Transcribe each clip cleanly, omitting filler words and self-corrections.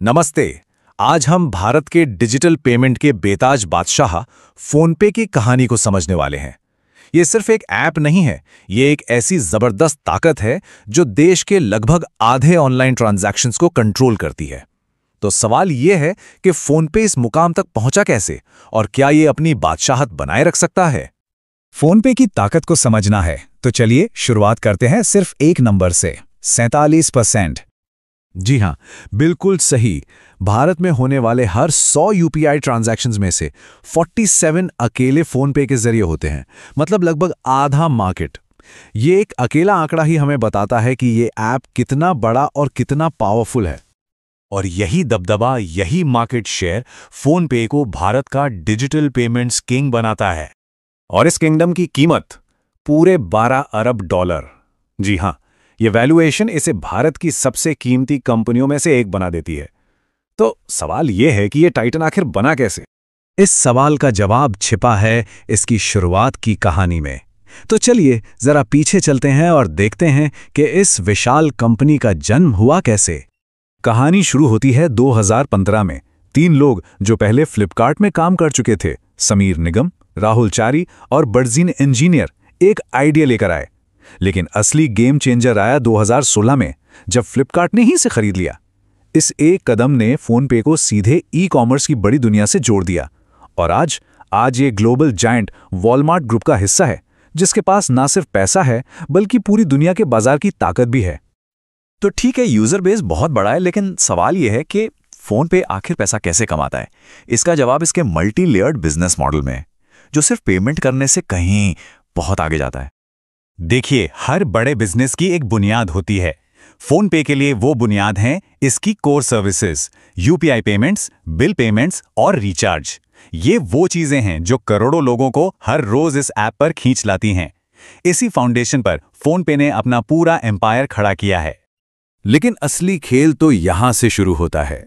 नमस्ते। आज हम भारत के डिजिटल पेमेंट के बेताज बादशाह फोनपे की कहानी को समझने वाले हैं। ये सिर्फ एक ऐप नहीं है, ये एक ऐसी जबरदस्त ताकत है जो देश के लगभग आधे ऑनलाइन ट्रांजैक्शंस को कंट्रोल करती है। तो सवाल ये है कि फोनपे इस मुकाम तक पहुंचा कैसे और क्या ये अपनी बादशाहत बनाए रख सकता है? फोनपे की ताकत को समझना है तो चलिए शुरुआत करते हैं सिर्फ एक नंबर से 47%। जी हां, बिल्कुल सही। भारत में होने वाले हर 100 यूपीआई ट्रांजैक्शंस में से 47 अकेले फोनपे के जरिए होते हैं, मतलब लगभग आधा मार्केट। ये एक अकेला आंकड़ा ही हमें बताता है कि ये ऐप कितना बड़ा और कितना पावरफुल है। और यही दबदबा, यही मार्केट शेयर फोनपे को भारत का डिजिटल पेमेंट्स किंग बनाता है। और इस किंगडम की कीमत पूरे 12 अरब डॉलर। जी हां, ये वैल्यूएशन इसे भारत की सबसे कीमती कंपनियों में से एक बना देती है। तो सवाल यह है कि ये टाइटन आखिर बना कैसे? इस सवाल का जवाब छिपा है इसकी शुरुआत की कहानी में। तो चलिए जरा पीछे चलते हैं और देखते हैं कि इस विशाल कंपनी का जन्म हुआ कैसे। कहानी शुरू होती है 2015 में। 3 लोग जो पहले फ्लिपकार्ट में काम कर चुके थे, समीर निगम, राहुल चारी और बर्जीन इंजीनियर, एक आइडिया लेकर आए। लेकिन असली गेम चेंजर आया 2016 में, जब फ्लिपकार्ट ने ही से खरीद लिया। इस एक कदम ने फोनपे को सीधे ई-कॉमर्स की बड़ी दुनिया से जोड़ दिया और आज ये ग्लोबल जायंट वॉलमार्ट ग्रुप का हिस्सा है, जिसके पास ना सिर्फ पैसा है बल्कि पूरी दुनिया के बाजार की ताकत भी है। तो ठीक है, यूजर बेस बहुत बड़ा है, लेकिन सवाल यह है कि फोनपे आखिर पैसा कैसे कमाता है? इसका जवाब इसके मल्टी लेयर्ड बिजनेस मॉडल में है, जो सिर्फ पेमेंट करने से कहीं बहुत आगे जाता है। देखिए, हर बड़े बिजनेस की एक बुनियाद होती है। फोनपे के लिए वो बुनियाद हैं इसकी core services, UPI payments, bill payments और रिचार्ज। ये वो चीजें हैं जो करोड़ों लोगों को हर रोज इस ऐप पर खींच लाती हैं। इसी फाउंडेशन पर फोनपे ने अपना पूरा एम्पायर खड़ा किया है। लेकिन असली खेल तो यहां से शुरू होता है।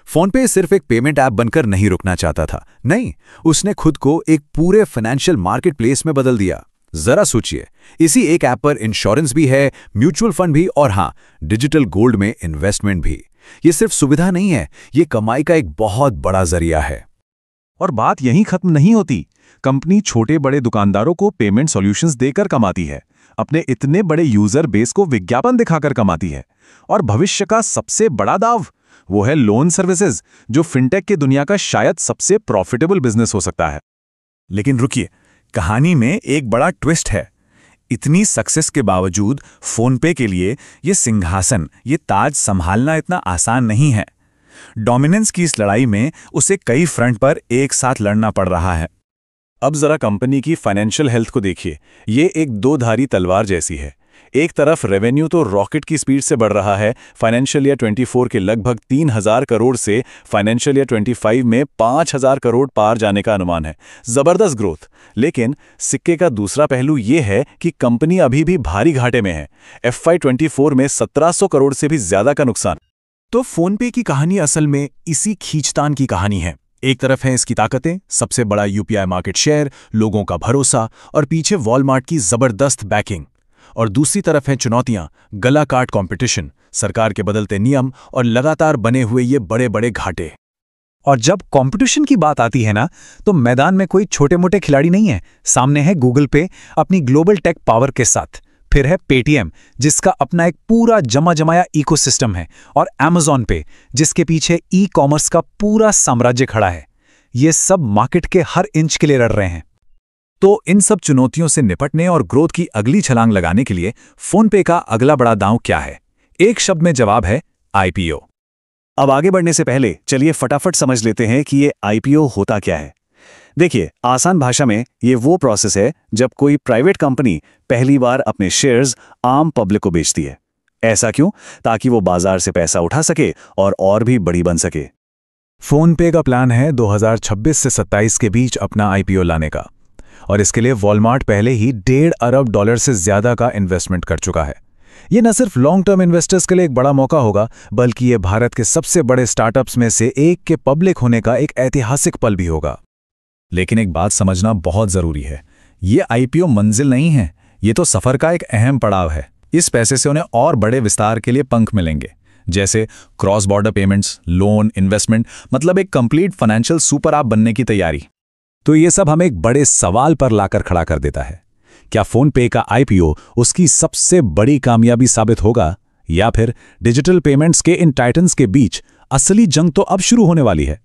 फोनपे सिर्फ एक पेमेंट ऐप बनकर नहीं रुकना चाहता था। नहीं, उसने खुद को एक पूरे फाइनेंशियल मार्केट प्लेस में बदल दिया। जरा सोचिए, इसी एक ऐप पर इंश्योरेंस भी है, म्यूचुअल फंड भी और हां, डिजिटल गोल्ड में इन्वेस्टमेंट भी। ये सिर्फ सुविधा नहीं है, ये कमाई का एक बहुत बड़ा जरिया है। और बात यहीं खत्म नहीं होती। कंपनी छोटे बड़े दुकानदारों को पेमेंट सॉल्यूशंस देकर कमाती है, अपने इतने बड़े यूजर बेस को विज्ञापन दिखाकर कमाती है। और भविष्य का सबसे बड़ा दाव वो है लोन सर्विसेज, जो फिनटेक की दुनिया का शायद सबसे प्रॉफिटेबल बिजनेस हो सकता है। लेकिन रुकिए, कहानी में एक बड़ा ट्विस्ट है। इतनी सक्सेस के बावजूद फोनपे के लिए ये सिंहासन, ये ताज संभालना इतना आसान नहीं है। डोमिनेंस की इस लड़ाई में उसे कई फ्रंट पर एक साथ लड़ना पड़ रहा है। अब जरा कंपनी की फाइनेंशियल हेल्थ को देखिए। ये एक दो-धारी तलवार जैसी है। एक तरफ रेवेन्यू तो रॉकेट की स्पीड से बढ़ रहा है। फाइनेंशियल ईयर 24 के लगभग 3000 करोड़ से फाइनेंशियल ईयर 25 में 5000 करोड़ पार जाने का अनुमान है। जबरदस्त ग्रोथ। लेकिन सिक्के का दूसरा पहलू ये है कि कंपनी अभी भी भारी घाटे में है। FY 24 में 1700 करोड़ से भी ज्यादा का नुकसान। तो फोनपे की कहानी असल में इसी खींचतान की कहानी है। एक तरफ है इसकी ताकतें, सबसे बड़ा यूपीआई मार्केट शेयर, लोगों का भरोसा और पीछे वॉलमार्ट की जबरदस्त बैकिंग। और दूसरी तरफ है चुनौतियां, गला काट कंपटीशन, सरकार के बदलते नियम और लगातार बने हुए ये बड़े बड़े घाटे। और जब कंपटीशन की बात आती है ना, तो मैदान में कोई छोटे मोटे खिलाड़ी नहीं है। सामने है गूगल पे अपनी ग्लोबल टेक पावर के साथ, फिर है पेटीएम जिसका अपना एक पूरा जमा जमाया इकोसिस्टम है, और अमेज़न पे जिसके पीछे ई कॉमर्स का पूरा साम्राज्य खड़ा है। ये सब मार्केट के हर इंच के लिए लड़ रहे हैं। तो इन सब चुनौतियों से निपटने और ग्रोथ की अगली छलांग लगाने के लिए फोनपे का अगला बड़ा दांव क्या है? एक शब्द में जवाब है आईपीओ। अब आगे बढ़ने से पहले चलिए फटाफट समझ लेते हैं कि ये आईपीओ होता क्या है। देखिए, आसान भाषा में ये वो प्रोसेस है जब कोई प्राइवेट कंपनी पहली बार अपने शेयर्स आम पब्लिक को बेचती है। ऐसा क्यों? ताकि वो बाजार से पैसा उठा सके और भी बड़ी बन सके। फोनपे का प्लान है 2026 से 27 के बीच अपना आईपीओ लाने का, और इसके लिए वॉलमार्ट पहले ही $1.5 अरब से ज्यादा का इन्वेस्टमेंट कर चुका है। ये न सिर्फ लॉन्ग टर्म इन्वेस्टर्स के लिए एक बड़ा मौका होगा, बल्कि ये भारत के सबसे बड़े स्टार्टअप्स में से एक के पब्लिक होने का एक ऐतिहासिक पल भी होगा। लेकिन एक बात समझना बहुत जरूरी है, ये आईपीओ मंजिल नहीं है, ये तो सफर का एक अहम पड़ाव है। इस पैसे से उन्हें और बड़े विस्तार के लिए पंख मिलेंगे। जैसे cross border payments, loan, investment, मतलब एक कंप्लीट फाइनेंशियल सुपर ऐप बनने की तैयारी। तो ये सब हमें एक बड़े सवाल पर लाकर खड़ा कर देता है। क्या फोन पे का आईपीओ उसकी सबसे बड़ी कामयाबी साबित होगा, या फिर डिजिटल पेमेंट्स के इन टाइटन्स के बीच असली जंग तो अब शुरू होने वाली है?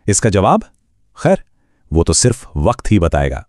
इसका जवाब, खैर, वो तो सिर्फ वक्त ही बताएगा।